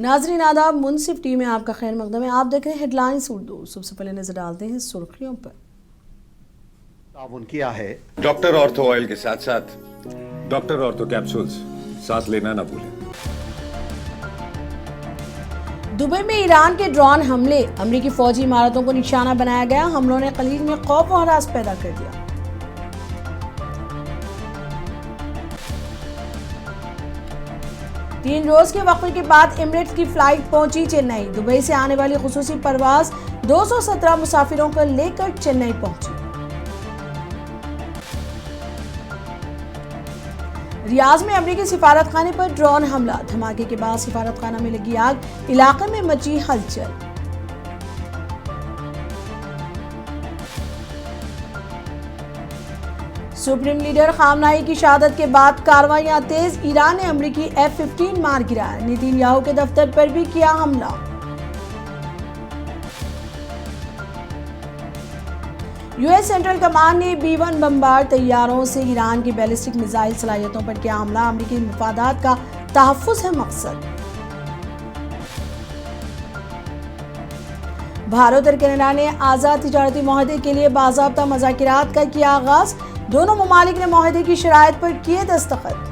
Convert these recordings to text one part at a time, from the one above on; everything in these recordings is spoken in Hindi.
नाजरीन आदाब, मुनसिफ टी में आपका खैर मकदम है। आप देख रहे हैं हेडलाइंस उर्दू। सबसे पहले नजर डालते हैं सुर्खियों पर। ताउन किया है डॉक्टर ऑर्थो ऑयल के साथ साथ डॉक्टर ऑर्थो कैप्सूल्स साथ लेना ना भूलें। दुबई में ईरान के ड्रोन हमले, अमरीकी फौजी इमारतों को निशाना बनाया गया। हमलों ने खलीज में खौफ और हरास पैदा कर दिया। तीन रोज के वक्फे के बाद एमिरेट्स की फ्लाइट पहुंची चेन्नई। दुबई से आने वाली खुसूसी परवाज 217 मुसाफिरों को लेकर चेन्नई पहुंची। रियाज में अमरीकी सिफारतखाने पर ड्रोन हमला, धमाके के बाद सिफारतखाना में लगी आग, इलाके में मची हलचल। सुप्रीम लीडर खामनाई की शहादत के बाद कार्रवाइयां तेज, ईरान ने अमरीकी F-15 मार गिराया। नेतन्याहू के दफ्तर पर भी किया हमला। यूएस सेंट्रल कमांड ने B-1 बमबार तैयारों से ईरान की बैलिस्टिक मिसाइल सलाहियतों पर किया हमला। अमरीकी मफादात का तहफ्फुज़ है मकसद। भारत और कनाडा ने आज़ाद तिजारती मुआहदे के लिए बाज़ाब्ता मुज़ाकिरात का किया आगाज। दोनों ममालिक ने मुआहदे की शराइत पर किए दस्तखत।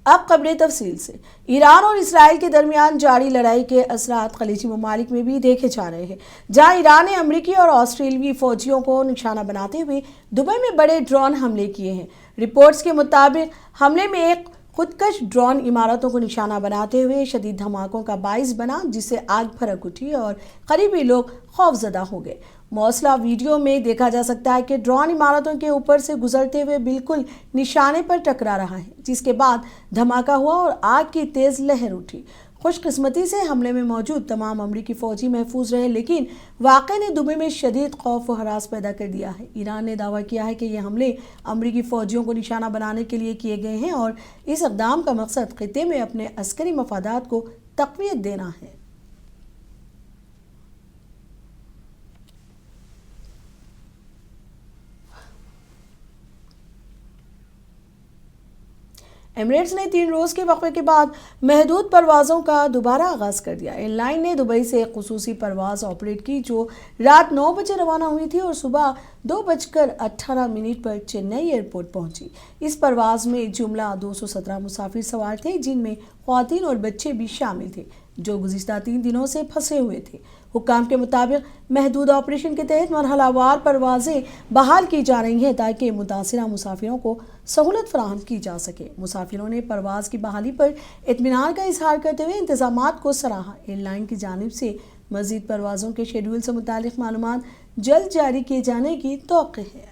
अब खबरें तफसील से। ईरान और इसराइल के दरमियान जारी लड़ाई के असरात खलीजी ममालिक में भी देखे जा रहे हैं, जहां ईरान ने अमरीकी और ऑस्ट्रेलियाई फौजियों को निशाना बनाते हुए दुबई में बड़े ड्रोन हमले किए हैं। रिपोर्ट्स के मुताबिक हमले में एक खुदकश ड्रोन इमारतों को निशाना बनाते हुए शदीद धमाकों का बाइस बना, जिससे आग भड़क उठी और करीबी लोग खौफजदा हो गए। मौसला वीडियो में देखा जा सकता है कि ड्रोन इमारतों के ऊपर से गुजरते हुए बिल्कुल निशाने पर टकरा रहा है, जिसके बाद धमाका हुआ और आग की तेज लहर उठी। खुशकिस्मती से हमले में मौजूद तमाम अमरीकी फौजी महफूज रहे, लेकिन वाक़े ने दुबई में शदीद खौफ व हरास पैदा कर दिया है। ईरान ने दावा किया है कि ये हमले अमरीकी फौजियों को निशाना बनाने के लिए किए गए हैं और इस इक़दाम का मकसद खित्ते में अपने अस्करी मफादात को तक़वियत देना है। एमिरेट्स ने 3 रोज़ के वक्फे के बाद महदूद परवाज़ों का दोबारा आगाज़ कर दिया। एयरलाइन ने दुबई से एक खुसूसी परवाज़ ऑपरेट की, जो रात 9 बजे रवाना हुई थी और सुबह 2:18 पर चेन्नई एयरपोर्ट पहुंची। इस परवाज़ में जुमला 217 मुसाफिर सवार थे, जिनमें ख्वातीन और बच्चे भी शामिल थे, जो गुज़िश्ता 3 दिनों से फंसे हुए थे। हुक्काम के मुताबिक महदूद ऑपरेशन के तहत मरहलावार परवाज़ें बहाल की जा रही हैं, ताकि मुतासिरा मुसाफिरों को सहूलत फराहम की जा सके। मुसाफिरों ने परवाज़ की बहाली पर इत्मीनान का इजहार करते हुए इंतजामात को सराहा। एयरलाइन की जानिब से मज़ीद परवाज़ों के शेड्यूल से मुतालिक मालूमात जल्द जारी किए जाने की तौक़्क़ी है।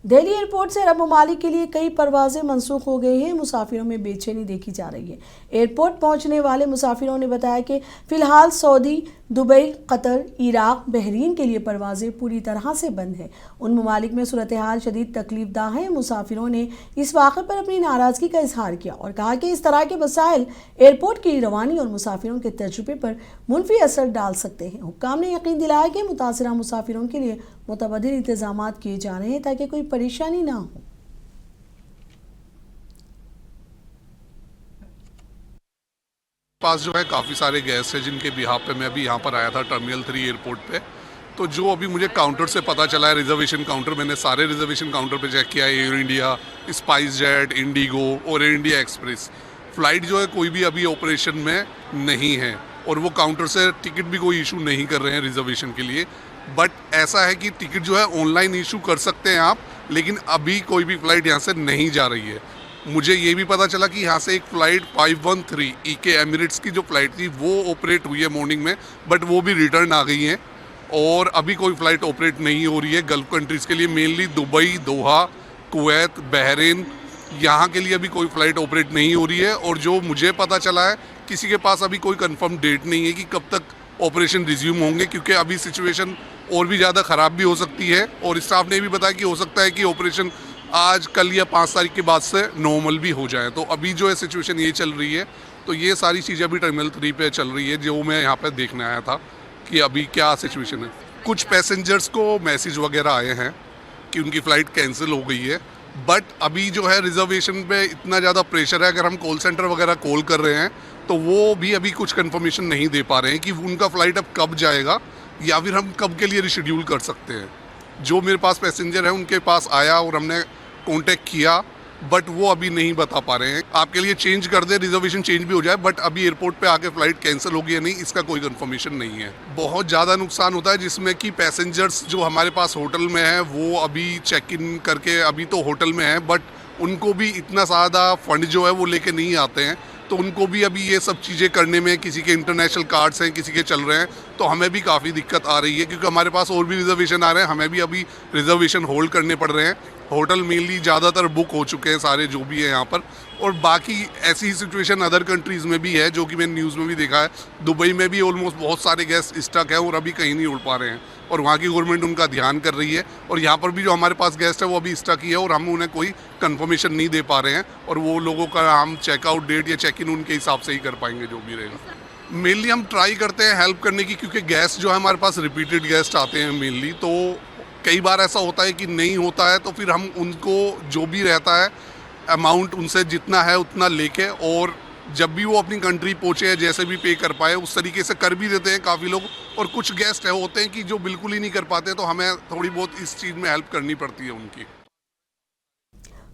दिल्ली एयरपोर्ट से अरब ममालिक के लिए कई परवाजें मनसूख हो गई हैं। मुसाफिरों में बेचैनी देखी जा रही है। एयरपोर्ट पहुंचने वाले मुसाफिरों ने बताया कि फ़िलहाल Saudi, Dubai, Qatar, Iraq, Bahrain के लिए परवाजें पूरी तरह से बंद हैं। उन ममालिक में सूरत हाल शदीद तकलीफदा है। मुसाफिरों ने इस वाक़े पर अपनी नाराज़गी का इजहार किया और कहा कि इस तरह के वसाइल एयरपोर्ट की रवानी और मुसाफिरों के तजुर्बे पर मुनफी असर डाल सकते हैं। हुक्काम ने यकीन दिलाया कि मुतासिरा मुसाफिरों के लिए मुतबदिल इंतजामात किए जा रहे हैं, ताकि कोई परेशानी ना हो। पास जो है काफ़ी सारे गेस्ट हैं, जिनके बिहाफ पे मैं अभी यहाँ पर आया था टर्मिनल 3 एयरपोर्ट पे। तो जो अभी मुझे काउंटर से पता चला है, रिजर्वेशन काउंटर, मैंने सारे रिजर्वेशन काउंटर पे चेक किया है, air India, spice jet, Indigo और एयर इंडिया एक्सप्रेस। फ़्लाइट जो है कोई भी अभी ऑपरेशन में नहीं है और वो काउंटर से टिकट भी कोई इशू नहीं कर रहे हैं रिजर्वेशन के लिए। बट ऐसा है कि टिकट जो है ऑनलाइन इशू कर सकते हैं आप, लेकिन अभी कोई भी फ़्लाइट यहाँ से नहीं जा रही है। मुझे ये भी पता चला कि यहाँ से एक फ़्लाइट 513 EK एमिरेट्स की जो फ़्लाइट थी वो ऑपरेट हुई है मॉर्निंग में, बट वो भी रिटर्न आ गई हैं और अभी कोई फ़्लाइट ऑपरेट नहीं हो रही है गल्फ़ कंट्रीज़ के लिए, मेनली दुबई, दोहा, कुवैत, बहरीन, यहाँ के लिए अभी कोई फ़्लाइट ऑपरेट नहीं हो रही है। और जो मुझे पता चला है, किसी के पास अभी कोई कंफर्म डेट नहीं है कि कब तक ऑपरेशन रिज्यूम होंगे, क्योंकि अभी सिचुएशन और भी ज़्यादा ख़राब भी हो सकती है। और स्टाफ ने भी बताया कि हो सकता है कि ऑपरेशन आज, कल या 5 तारीख के बाद से नॉर्मल भी हो जाए। तो अभी जो है सिचुएशन ये चल रही है तो ये सारी चीज़ें अभी टर्मिनल 3 पे चल रही है, जो मैं यहाँ पे देखने आया था कि अभी क्या सिचुएशन है। कुछ पैसेंजर्स को मैसेज वगैरह आए हैं कि उनकी फ़्लाइट कैंसिल हो गई है, बट अभी जो है रिजर्वेशन पे इतना ज़्यादा प्रेशर है, अगर हम कॉल सेंटर वगैरह कॉल कर रहे हैं तो वो भी अभी कुछ कंफर्मेशन नहीं दे पा रहे हैं कि उनका फ़्लाइट अब कब जाएगा या फिर हम कब के लिए रिशेड्यूल कर सकते हैं। जो मेरे पास पैसेंजर है उनके पास आया और हमने कांटेक्ट किया, बट वो अभी नहीं बता पा रहे हैं। आपके लिए चेंज कर दे, रिजर्वेशन चेंज भी हो जाए, बट अभी एयरपोर्ट पे आके फ़्लाइट कैंसिल होगी या नहीं इसका कोई कंफर्मेशन नहीं है। बहुत ज़्यादा नुकसान होता है, जिसमें कि पैसेंजर्स जो हमारे पास होटल में हैं वो अभी चेक इन करके अभी तो होटल में हैं, बट उनको भी इतना ज़्यादा फंड जो है वो लेके नहीं आते हैं, तो उनको भी अभी ये सब चीज़ें करने में, किसी के इंटरनेशनल कार्ड्स हैं, किसी के चल रहे हैं, तो हमें भी काफ़ी दिक्कत आ रही है, क्योंकि हमारे पास और भी रिजर्वेशन आ रहे हैं, हमें भी अभी रिजर्वेशन होल्ड करने पड़ रहे हैं। होटल मेनली ज़्यादातर बुक हो चुके हैं सारे जो भी है यहाँ पर, और बाकी ऐसी ही सिचुएशन अदर कंट्रीज़ में भी है, जो कि मैंने न्यूज़ में भी देखा है। दुबई में भी ऑलमोस्ट बहुत सारे गेस्ट स्टक है और अभी कहीं नहीं उड़ पा रहे हैं, और वहाँ की गवर्नमेंट उनका ध्यान कर रही है। और यहाँ पर भी जो हमारे पास गेस्ट है वो अभी स्टक ही है और हम उन्हें कोई कंफर्मेशन नहीं दे पा रहे हैं, और वो लोगों का हम चेकआउट डेट या चेक इन उनके हिसाब से ही कर पाएंगे जो भी रहेगा। मेनली हम ट्राई करते हैं हेल्प करने की, क्योंकि गेस्ट जो है हमारे पास रिपीटेड गेस्ट आते हैं मेनली, तो कई बार ऐसा होता है कि नहीं होता है, तो फिर हम उनको जो भी रहता है अमाउंट उनसे जितना है उतना लेके, और जब भी वो अपनी कंट्री पहुँचे या जैसे भी पे कर पाए उस तरीके से कर भी देते हैं काफ़ी लोग। और कुछ गेस्ट है होते हैं कि जो बिल्कुल ही नहीं कर पाते, तो हमें थोड़ी बहुत इस चीज़ में हेल्प करनी पड़ती है उनकी।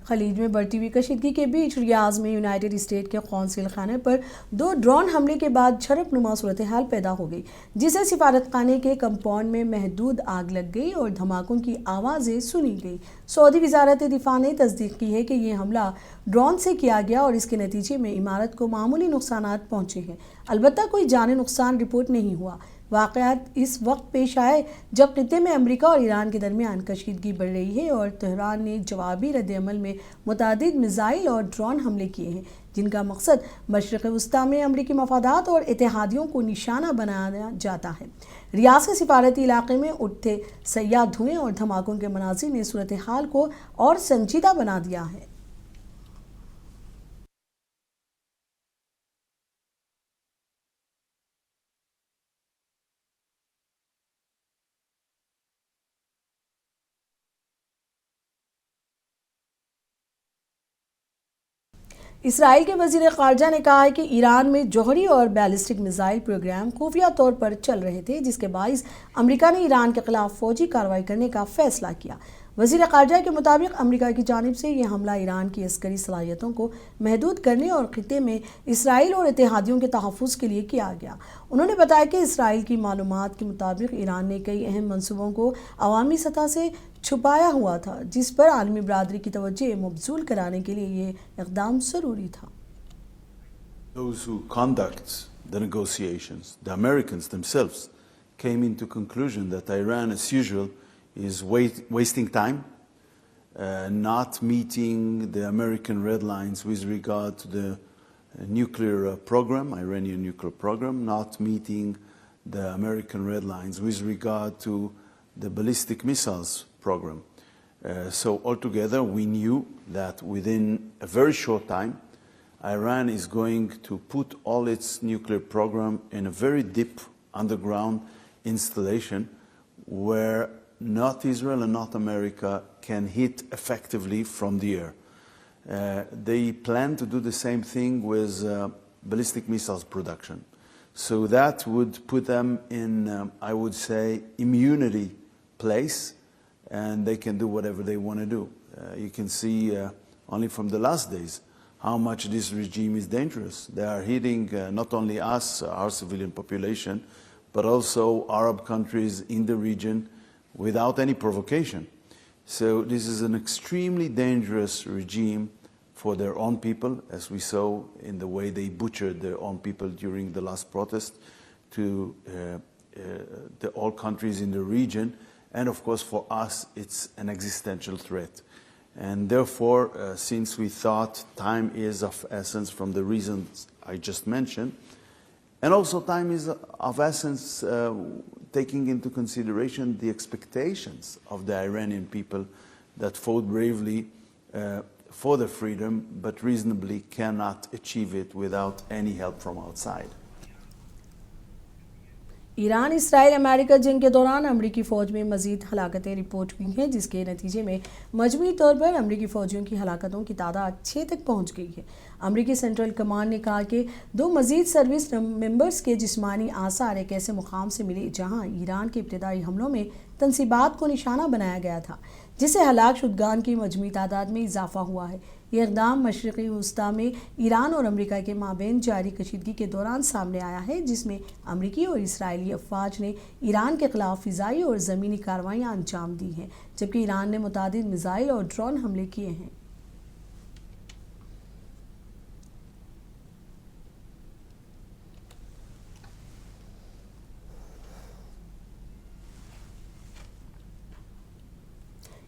खलीज में बढ़ती हुई कशीदगी के बीच रियाज में यूनाइटेड स्टेट के कौंसिल खाने पर 2 ड्रोन हमले के बाद झड़पनुमा सूरत हाल पैदा हो गई, जिससे सिफारत खाने के कंपाउंड में महदूद आग लग गई और धमाकों की आवाज़ें सुनी गई। सऊदी वजारत दिफा ने तस्दीक की है कि यह हमला ड्रोन से किया गया और इसके नतीजे में इमारत को मामूली नुकसानात पहुँचे हैं। अलबत्ता कोई जानी नुकसान रिपोर्ट नहीं हुआ। वाक़यात इस वक्त पेश आए जब खित्ते में अमेरिका और ईरान के दरमियान कशीदगी बढ़ रही है और तेहरान ने जवाबी रद्द-ए-अमल में मुतअद्दिद मिसाइल और ड्रोन हमले किए हैं, जिनका मकसद मशरिक़ वस्ता में अमरीकी मफादात और इत्तेहादियों को निशाना बनाया जाता है। रियाज के सिफारती इलाके में उठते सयाह धुएं और धमाकों के मनाज़िर ने सूरत हाल को और संजीदा बना दिया है। इसराइल के वज़ीर ख़ारजा ने कहा है कि ईरान में जौहरी और बैलिस्टिक मिसाइल प्रोग्राम खुफिया तौर पर चल रहे थे, जिसके बाइस अमेरिका ने ईरान के खिलाफ फ़ौजी कार्रवाई करने का फ़ैसला किया। वज़ीर ख़ारजा के मुताबिक अमेरिका की जानिब से यह हमला ईरान की अस्करी सलाहियतों को महदूद करने और खित्ते में इसराइल और इत्तेहादियों के तहफ़्फ़ुज़ के लिए किया गया। उन्होंने बताया कि इसराइल की मालूमात के मुताबिक ईरान ने कई अहम मनसूबों को अवामी सतह से छुपाया हुआ था, जिस पर आलमी बरादरी की तवज्जो मबजूल कराने के लिए ये इक़दाम ज़रूरी था। Those who conduct the negotiations, the Americans themselves, came into conclusion that Iran, as usual, is wasting time, not meeting the American red lines with regard to the nuclear program, Iranian nuclear program, not meeting the American red lines with regard to the ballistic missiles program. So altogether, we knew that within a very short time, Iran is going to put all its nuclear program in a very deep underground installation where not Israel and not America can hit effectively from the air. They plan to do the same thing with ballistic missiles production. So that would put them in, I would say, immunity place, and they can do whatever they want to do. You can see only from the last days how much this regime is dangerous. They are hitting not only us, our civilian population, but also Arab countries in the region without any provocation. So this is an extremely dangerous regime for their own people, as we saw in the way they butchered their own people during the last protest, to all countries in the region. And of course, for us, it's an existential threat. And therefore, since we thought time is of essence from the reasons I just mentioned, and also time is of essence taking into consideration the expectations of the Iranian people that fought bravely for their freedom, but reasonably cannot achieve it without any help from outside. Iran Israel America जंग के दौरान अमरीकी फ़ौज में मज़ीद हलाकतें रिपोर्ट हुई हैं, जिसके नतीजे में मजमूई तौर पर अमरीकी फ़ौजियों की हलाकतों की तादाद 6 तक पहुंच गई है। अमरीकी सेंट्रल कमांड ने कहा कि 2 मज़ीद सर्विस मेंबर्स के जिस्मानी आसार एक ऐसे मुकाम से मिले जहां ईरान के इब्तदाई हमलों में तनसीबात को निशाना बनाया गया था, जिससे हलाक शुदगान की मजमूई तादाद में इजाफा हुआ है। यह इक़दाम मशरिक़ी वस्ता में ईरान और अमेरिका के माबैन जारी कशीदगी के दौरान सामने आया है, जिसमें अमरीकी और इसराइली अफवाज ने ईरान के खिलाफ फ़िज़ाई और ज़मीनी कार्रवाइयाँ अंजाम दी हैं, जबकि ईरान ने मुतादिद मिसाइल और ड्रोन हमले किए हैं।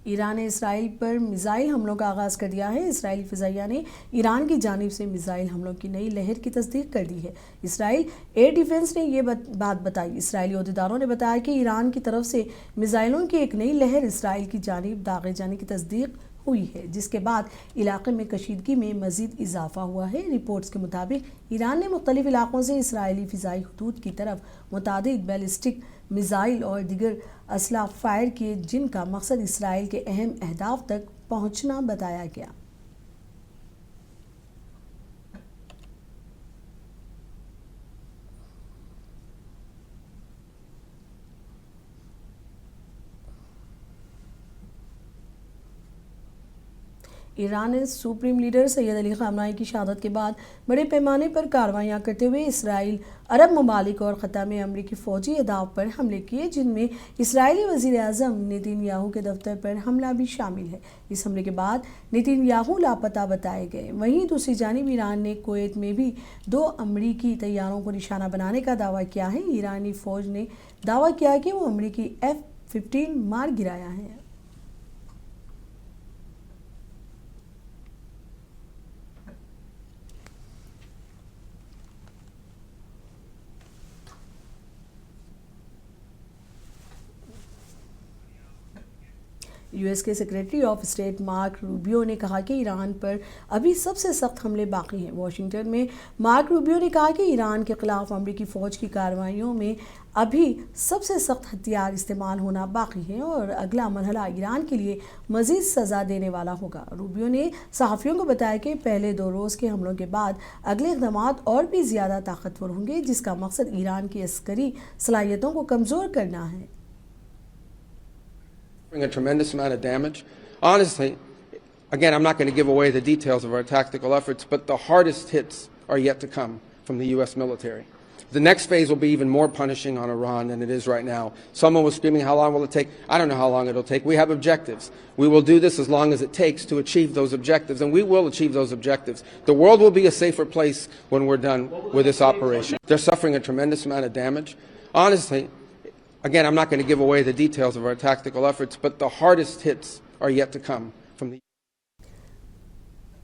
ईरान ने इसराइल पर मिसाइल हमलों का आगाज़ कर दिया है। इसराइली फ़िज़ाइया ने ईरान की जानिब से मिसाइल हमलों की नई लहर की तस्दीक कर दी है। इसराइल एयर डिफेंस ने यह बात बताई। इसराइली अहदेदारों ने बताया कि ईरान की तरफ से मिसाइलों की एक नई लहर इसराइल की जानिब दागे जाने की तस्दीक हुई है, जिसके बाद इलाके में कशीदगी में मज़ीद इजाफा हुआ है। रिपोर्ट्स के मुताबिक ईरान ने मुख्तलिफ इलाकों से इसराइली फ़िज़ाई हदूद की तरफ मुतादिद बैलिस्टिक मिसाइल और दीगर असला फायर किए, जिनका मकसद इसराइल के अहम अहदाफ तक पहुंचना बताया गया। ईरान ने सुप्रीम लीडर सैयद अली ख़ामनेई की शहादत के बाद बड़े पैमाने पर कार्रवाइयाँ करते हुए इसराइल, अरब ममालिक और ख़त्ता में अमरीकी फ़ौजी अहदाफ पर हमले किए, जिनमें इसराइली वज़ीर आज़म नेतन्याहू के दफ्तर पर हमला भी शामिल है। इस हमले के बाद नेतन्याहू लापता बताए गए। वहीं दूसरी जानिब ईरान ने कुवैत में भी 2 अमरीकी तैयारों को निशाना बनाने का दावा किया है। ईरानी फ़ौज ने दावा किया कि वो अमरीकी F-15 मार गिराया है। यूएस के secretary of state mark Rubio ने कहा कि ईरान पर अभी सबसे सख्त हमले बाकी हैं। वाशिंगटन में मार्क रूबियो ने कहा कि ईरान के खिलाफ अमरीकी फ़ौज की कार्रवाइयों में अभी सबसे सख्त हथियार इस्तेमाल होना बाकी है और अगला मरहला ईरान के लिए मज़ीद सज़ा देने वाला होगा। रूबियो ने सहाफ़ियों को बताया कि पहले 2 रोज़ के हमलों के बाद अगले इक़दामात और भी ज़्यादा ताकतवर होंगे, जिसका मकसद ईरान की अस्करी सलाहियतों को कमज़ोर करना है। A tremendous amount of damage. Honestly, again, I'm not going to give away the details of our tactical efforts, but the hardest hits are yet to come from the U.S. military. The next phase will be even more punishing on Iran than it is right now. Someone was screaming, how long will it take? I don't know how long it'll take. We have objectives. We will do this as long as it takes to achieve those objectives, and we will achieve those objectives. The world will be a safer place when we're done with this operation. They're suffering a tremendous amount of damage. Honestly, again, I'm not going to give away the details of our tactical efforts, but the hardest hits are yet to come from the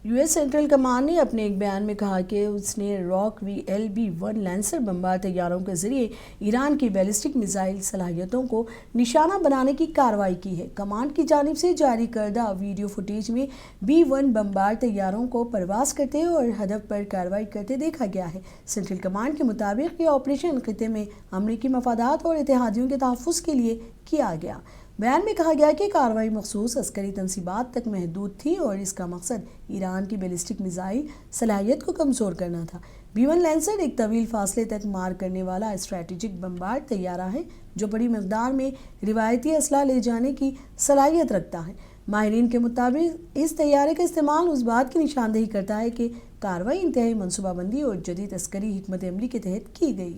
US central command ने अपने एक बयान में कहा कि उसने रॉक VLB-1 लैंसर बमबार तैयारों के जरिए ईरान की बैलिस्टिक मिसाइल सलाहियतों को निशाना बनाने की कार्रवाई की है। कमांड की जानिब से जारी करदा वीडियो फुटेज में B-1 बमबार तैयारों को परवास करते और हदफ पर कार्रवाई करते देखा गया है। सेंट्रल कमांड के मुताबिक ये ऑपरेशन खिते में अमरीकी मफादात और इत्तेहादियों के तहफ़्फ़ुज़ के लिए किया गया। बयान में कहा गया कि कार्रवाई मखसूस अस्करी तनसीबात तक महदूद थी और इसका मकसद ईरान की बैलिस्टिक मिसाइल सलाहियत को कमज़ोर करना था। B-1 लैंसर एक तवील फासले तक मार करने वाला स्ट्रैटेजिक बमबार तैयारा है जो बड़ी मकदार में रिवायती असला ले जाने की सलाहियत रखता है। माहिरीन के मुताबिक इस तैयारे का इस्तेमाल उस बात की निशानदेही करता है कि कार्रवाई इंतहाई मनसूबाबंदी और जदीद अस्करी हिकमत अमली के तहत की गई।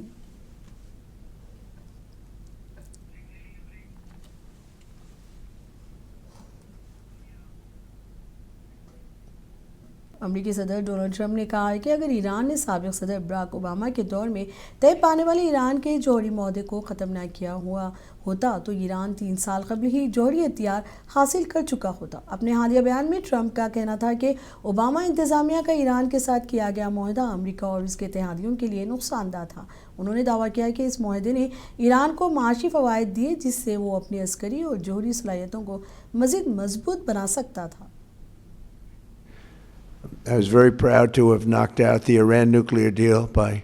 अमरीकी सदर डोनाल्ड ट्रंप ने कहा है कि अगर ईरान ने साबिक़ सदर बराक ओबामा के दौर में तय पाने वाले ईरान के जौहरी मुआहदे को ख़त्म न किया हुआ होता तो ईरान 3 साल कबल ही जौहरी हथियार हासिल कर चुका होता। अपने हालिया बयान में ट्रंप का कहना था कि ओबामा इंतज़ामिया का ईरान के साथ किया गया मुआहदा अमरीका और इसके इत्तेहादियों के लिए नुकसानदा था। उन्होंने दावा किया कि इस मुआहदे ने ईरान को माशी फ़वाइद दिए जिससे वो अपनी अस्करी और जौहरी सलाहियतों को मज़ीद मजबूत बना सकता था। I was very proud to have knocked out the Iran nuclear deal by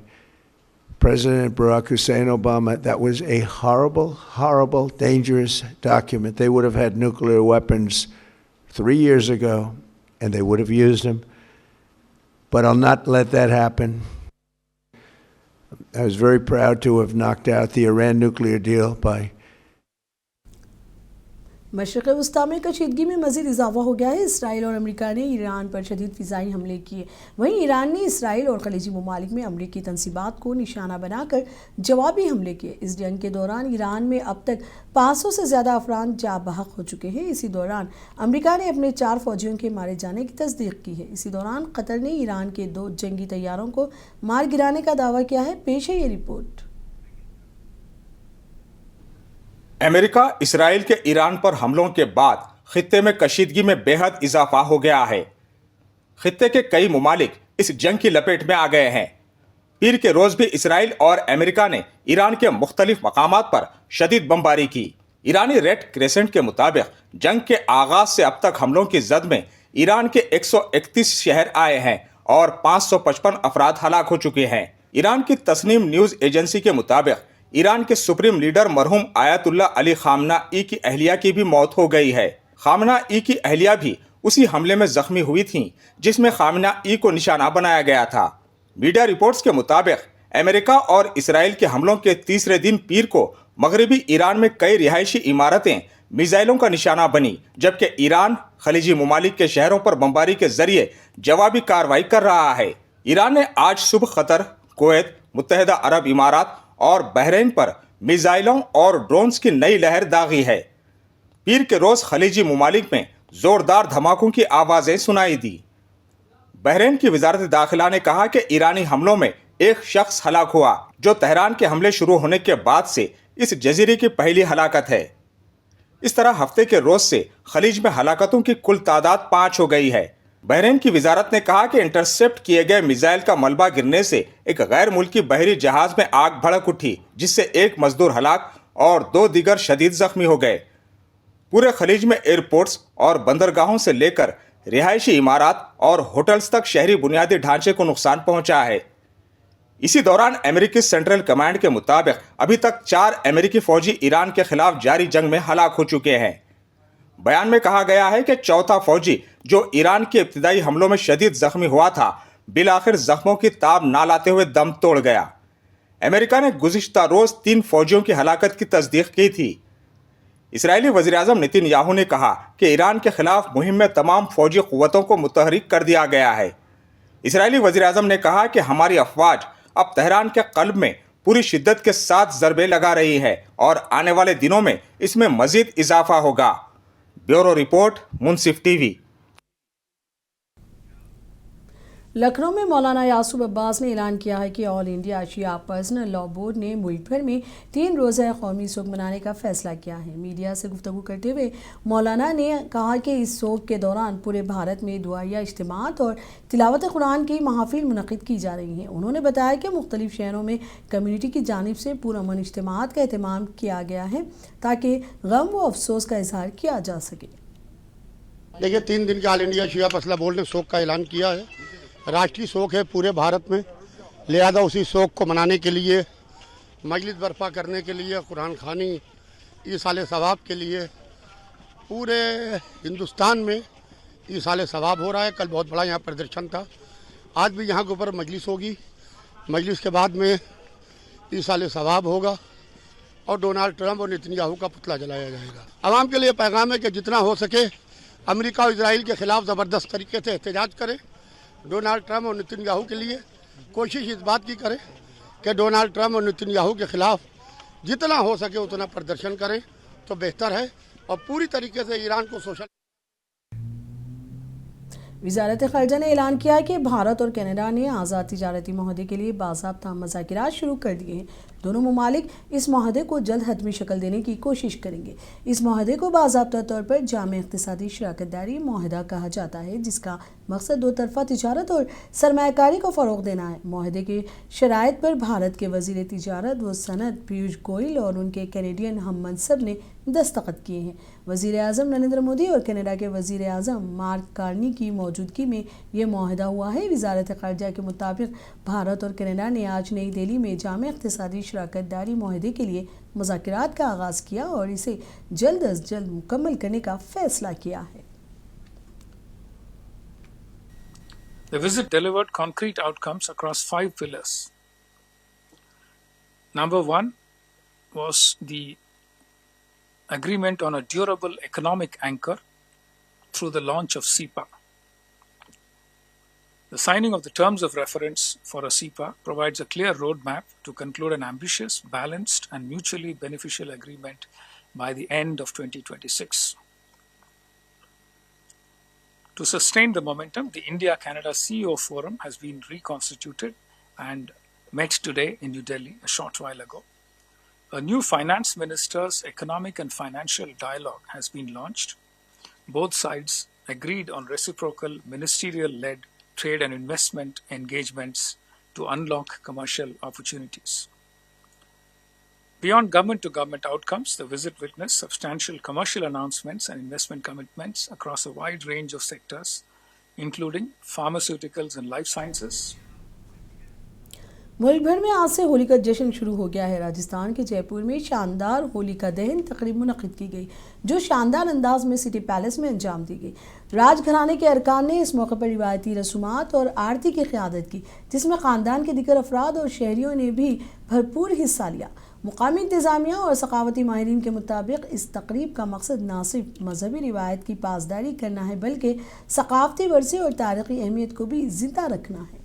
President Barack Hussein Obama. That was a horrible, horrible, dangerous document. They would have had nuclear weapons 3 years ago, and they would have used them. But I'll not let that happen. I was very proud to have knocked out the Iran nuclear deal by मशरक़ वस्ता में कशीदगी में मज़ीद इजाफा हो गया है। इसराइल और अमेरिका ने ईरान पर शदीद फ़िज़ाई हमले किए। वहीं ईरान ने इसराइल और खलीजी ममालिक में अमरीकी तनसीबात को निशाना बनाकर जवाबी हमले किए। इस जंग के दौरान ईरान में अब तक 500 से ज़्यादा अफराद जाँ बहक हो चुके हैं। इसी दौरान अमेरिका ने अपने 4 फ़ौजियों के मारे जाने की तस्दीक की है। इसी दौरान कतर ने ईरान के 2 जंगी तैयारों को मार गिराने का दावा किया है। पेश है ये रिपोर्ट। अमेरिका इसराइल के ईरान पर हमलों के बाद खित्ते में कशीदगी में बेहद इजाफा हो गया है। खित्ते के कई ममालिक इस जंग की लपेट में आ गए हैं। पीर के रोज भी इसराइल और अमेरिका ने ईरान के मुख्तलिफ मकामात पर शदीद बमबारी की। ईरानी रेड क्रेसेंट के मुताबिक जंग के आगाज से अब तक हमलों की जद में ईरान के 131 शहर आए हैं और 555 अफराद हलाक हो चुके हैं। ईरान की तस्नीम न्यूज एजेंसी के मुताबिक ईरान के सुप्रीम लीडर मरहूम आयतुल्लाह अली खामनाई की अहलिया की भी मौत हो गई है। खामनाई की अहलिया भी उसी हमले में जख्मी हुई थीं जिसमें खामनाई को निशाना बनाया गया था। मीडिया रिपोर्ट्स के मुताबिक अमेरिका और इसराइल के हमलों के तीसरे दिन पीर को मगरबी ईरान में कई रिहायशी इमारतें मिसाइलों का निशाना बनी, जबकि ईरान खलीजी ममालिक के शहरों पर बमबारी के जरिए जवाबी कार्रवाई कर रहा है। ईरान ने आज सुबह कतर, कुवैत, मुत्तहिदा अरब इमारात और बहरीन पर मिसाइलों और ड्रोन्स की नई लहर दागी है। पीर के रोज खलीजी ममालिक में जोरदार धमाकों की आवाज़ें सुनाई दी। बहरीन की वजारत दाखिला ने कहा कि ईरानी हमलों में एक शख्स हलाक हुआ, जो तेहरान के हमले शुरू होने के बाद से इस जजीरे की पहली हलाकत है। इस तरह हफ्ते के रोज से खलीज में हलाकतों की कुल तादाद 5 हो गई है। बहरीन की वजारत ने कहा कि इंटरसेप्ट किए गए मिसाइल का मलबा गिरने से एक गैर मुल्की बहरी जहाज में आग भड़क उठी, जिससे एक मजदूर हलाक और 2 दीगर शदीद जख्मी हो गए। पूरे खलीज में एयरपोर्ट्स और बंदरगाहों से लेकर रिहायशी इमारात और होटल्स तक शहरी बुनियादी ढांचे को नुकसान पहुंचा है। इसी दौरान अमेरिकी सेंट्रल कमांड के मुताबिक अभी तक 4 अमेरिकी फौजी ईरान के खिलाफ जारी जंग में हलाक हो चुके हैं। बयान में कहा गया है कि चौथा फौजी जो ईरान के इब्तिदाई हमलों में शदीद जख्मी हुआ था, बिलाखिर जख्मों की ताब ना लाते हुए दम तोड़ गया। अमेरिका ने गुज़िश्ता रोज 3 फौजियों की हलाकत की तस्दीक की थी। इसराइली वज़ीर-ए-आज़म नेतन्याहू ने कहा कि ईरान के खिलाफ मुहिम में तमाम फौजी क़ुव्वतों को मुतहरिक कर दिया गया है। इसराइली वज़ीर-ए-आज़म ने कहा कि हमारी अफवाज अब तेहरान के क़ल्ब में पूरी शिद्दत के साथ ज़रबे लगा रही है और आने वाले दिनों में इसमें मज़ीद इजाफा होगा। ब्यूरो रिपोर्ट, मुंसिफ टीवी। लखनऊ में मौलाना यासूब अब्बास ने ऐलान किया है कि ऑल इंडिया शिया पर्सनल लॉ बोर्ड ने मुल्क भर में 3 रोज़ा कौमी शोक मनाने का फैसला किया है। मीडिया से गुफ्तगू करते हुए मौलाना ने कहा कि इस शोक के दौरान पूरे भारत में दुआया इज्तिमात और तिलावत कुरान की महफिल मुनक़िद की जा रही हैं। उन्होंने बताया कि मुख्तलिफ शहरों में कम्यूनिटी की जानिब से पुरअमन इज्तिमात का एहतमाम किया गया है ताकि गम व अफसोस का इजहार किया जा सके। देखिए, 3 दिन के ऑल इंडिया शिया पर्सनल बोर्ड ने शोक का ऐलान किया है। राष्ट्रीय शोक है पूरे भारत में, लिहाजा उसी शोक को मनाने के लिए, मजलिस बर्पा करने के लिए, कुरान खानी, ईसाल सवाब के लिए पूरे हिंदुस्तान में ईसाल सवाब हो रहा है। कल बहुत बड़ा यहाँ प्रदर्शन था, आज भी यहाँ के ऊपर मजलिस होगी। मजलिस के बाद में ईसाल सवाब होगा और डोनाल्ड ट्रंप और नेतन्याहू का पुतला जलाया जाएगा। आवाम के लिए पैगाम है कि जितना हो सके अमेरिका और इजराइल के खिलाफ ज़बरदस्त तरीके से एहतजाज करें। डोनाल्ड ट्रंप और नेतन्याहू के लिए कोशिश इस बात की करें कि डोनाल्ड ट्रंप और नेतन्याहू के खिलाफ जितना हो सके उतना प्रदर्शन करें तो बेहतर है और पूरी तरीके से ईरान को सोशल। वज़ारत ख़ारिजा ने ऐलान किया कि भारत और कनाडा ने आज़ाद तिजारती मुआहदे के लिए बाज़ाब्ता मुज़ाकिरात शुरू कर दिए हैं। दोनों ममालिक इस माहदे को जल्द हतमी शक्ल देने की कोशिश करेंगे। इस माहदे को बाज़ाब्ता तौर पर जामे इक़्तिसादी शराकत दारी माहदा कहा जाता है, जिसका मकसद दो तरफ़ा तिजारत और सरमायाकारी को फ़रोग़ देना है। माहदे के शराइत पर भारत के वज़ीर तिजारत व सनअत पीयूष गोयल और उनके कैनेडियन हम मनसब ने दस्तखत किए हैं। वज़ीर आज़म नरेंद्र मोदी और कनाडा के वज़ीर आज़म मार्क कार्नी की मौजूदगी में ये माहदा हुआ है। वज़ारत ख़ारिजा के मुताबिक भारत और कनाडा ने आज नई दिल्ली में जामे इक़्तिसादी शराकत दारी माहदे के लिए मुज़ाकरात का आगाज़ किया और इसे जल्द अज जल्द मुकम्मल करने का फ़ैसला किया है। The visit delivered concrete outcomes across 5 pillars. Number 1 was the agreement on a durable economic anchor through the launch of SEPA. The signing of the terms of reference for a SEPA provides a clear roadmap to conclude an ambitious, balanced, and mutually beneficial agreement by the end of 2026. To sustain the momentum, the India-Canada CEO Forum has been reconstituted and met today in New Delhi a short while ago. A new finance ministers' economic and financial dialogue has been launched. Both sides agreed on reciprocal ministerial-led trade and investment engagements to unlock commercial opportunities. Beyond government-to-government outcomes, the visit witnessed substantial commercial announcements and investment commitments across a wide range of sectors, including pharmaceuticals and life sciences. मुल्क भर में आज से होली का जश्न शुरू हो गया है। राजस्थान के जयपुर में शानदार होली का दहन तकरीब मुनक़िद की गई, जो शानदार अंदाज में सिटी पैलेस में अंजाम दी गई। राजघराने के अरकान ने इस मौके पर रिवायती रसूमात और आरती की क़यादत की, जिसमें ख़ानदान के दीगर अफराद और शहरियों ने भी भरपूर हिस्सा लिया। मुकामी इंतज़ामिया और सकावती माहिरीन के मुताबिक इस तकरीब का मकसद न सिर्फ मजहबी रिवायत की पासदारी करना है, बल्कि सकाफती वर्से और तारीख़ी अहमियत को भी जिंदा रखना है।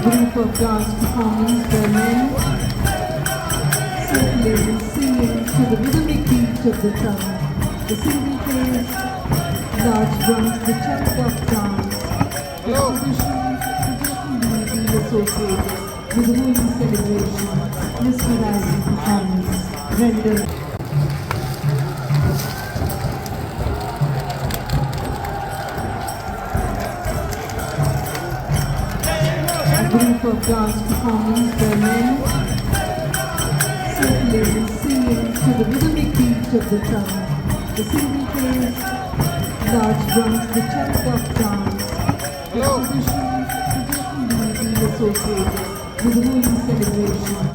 Group of dance performers, the men circulating, singing to the rhythmic beat of the drum. The single phase, large drums, the chunk of dance. The traditionally being associated with the holy celebration, mesmerizing performance, rendered. Group of dance performers, the men circulating, singing to the rhythmic beat of the drum. The single phase, large drums, the chunk of dance. The traditionally being associated with the holy celebration.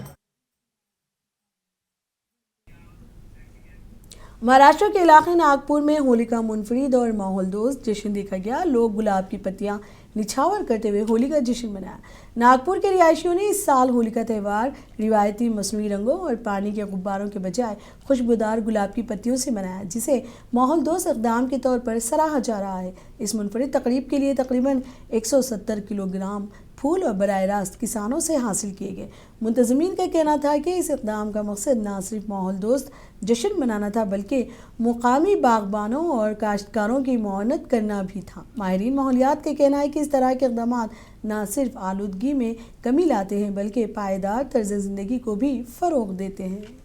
Maharashtra के इलाके नागपुर में होली का मुनफरिद और माहौल दोस्त जश्न देखा गया। लोग गुलाब की पत्तियां निछावर करते हुए होली का जश्न मनाया। नागपुर के रिहायशियों ने इस साल होली का त्यौहार रिवायती मसनूई रंगों और पानी के गुब्बारों के बजाय खुशबूदार गुलाब की पत्तियों से मनाया, जिसे माहौल दोस्त इक़दाम के तौर पर सराहा जा रहा है। इस मुनफरिद तकरीब के लिए तकरीबन 170 किलोग्राम फूल और बराह रास्त किसानों से हासिल किए गए। मुंतज़मीन का कहना था कि इस इक़दाम का मकसद न सिर्फ माहौल दोस्त जश्न मनाना था, बल्कि मुकामी बागबानों और काश्तकारों की मुआवनत करना भी था। माहिरीन माहौलियात का कहना है कि इस तरह के इक़दाम न सिर्फ आलूदगी में कमी लाते हैं, बल्कि पायदार तर्ज़ ज़िंदगी को भी फ़रोग़ देते हैं।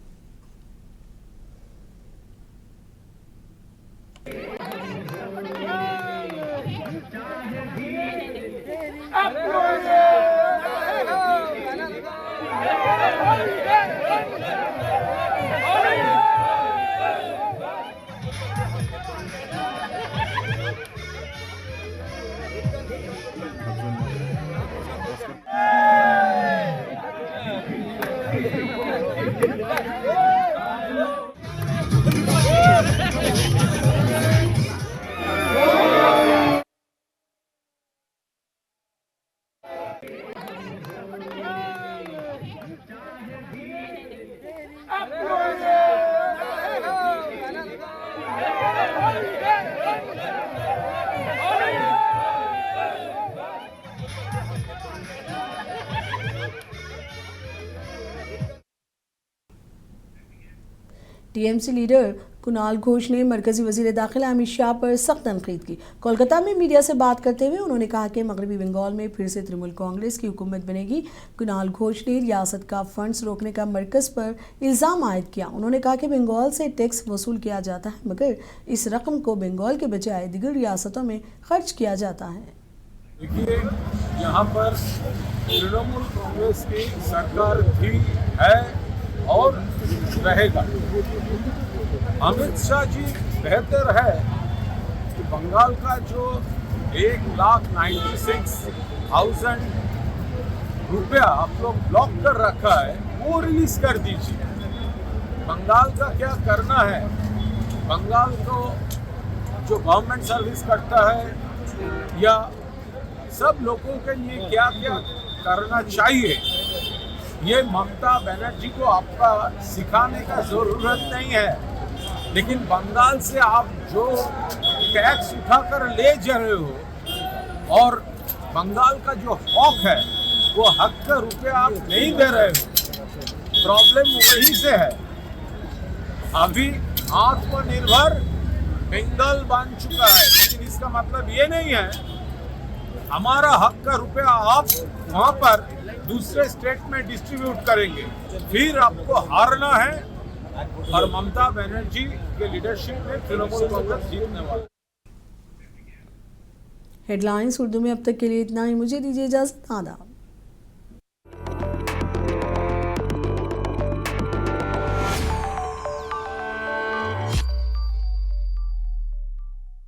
टीएमसी लीडर कुणाल घोष ने मरकजी वजीर दाखिला अमित शाह पर सख्त तनकीद की। कोलकाता में मीडिया से बात करते हुए उन्होंने कहा कि मगरबी बंगाल में फिर से तृणमूल कांग्रेस की हुकूमत बनेगी। कुणाल घोष ने रियासत का फंड्स रोकने का मरकज पर इल्ज़ाम आयद किया। उन्होंने कहा कि बंगाल से टैक्स वसूल किया जाता है, मगर इस रकम को बंगाल के बजाय दीगर रियासतों में खर्च किया जाता है। देखिए, यहाँ पर तृणमूल कांग्रेस की सरकार थी, है और रहेगा। अमित शाह जी बेहतर है कि बंगाल का जो 1,96,000 रुपया आप लोग ब्लॉक कर रखा है वो रिलीज कर दीजिए। बंगाल का क्या करना है, बंगाल को जो गवर्नमेंट सर्विस करता है या सब लोगों के लिए क्या क्या करना चाहिए, ये ममता बनर्जी को आपका सिखाने का जरूरत नहीं है। लेकिन बंगाल से आप जो टैक्स उठाकर ले जा रहे हो और बंगाल का जो हक है वो हक का रुपया आप नहीं दे रहे हो, प्रॉब्लम वहीं से है। अभी आत्मनिर्भर बंगाल बन चुका है, लेकिन इसका मतलब ये नहीं है हमारा हक का रुपया आप वहां पर दूसरे स्टेट में डिस्ट्रीब्यूट करेंगे, फिर आपको हारना है। और ममता बनर्जी के लीडरशिप में तृणमूल कांग्रेस जीतने वाला। हेडलाइंस उर्दू में अब तक के लिए इतना ही। मुझे दीजिए इजाजत। आदाब।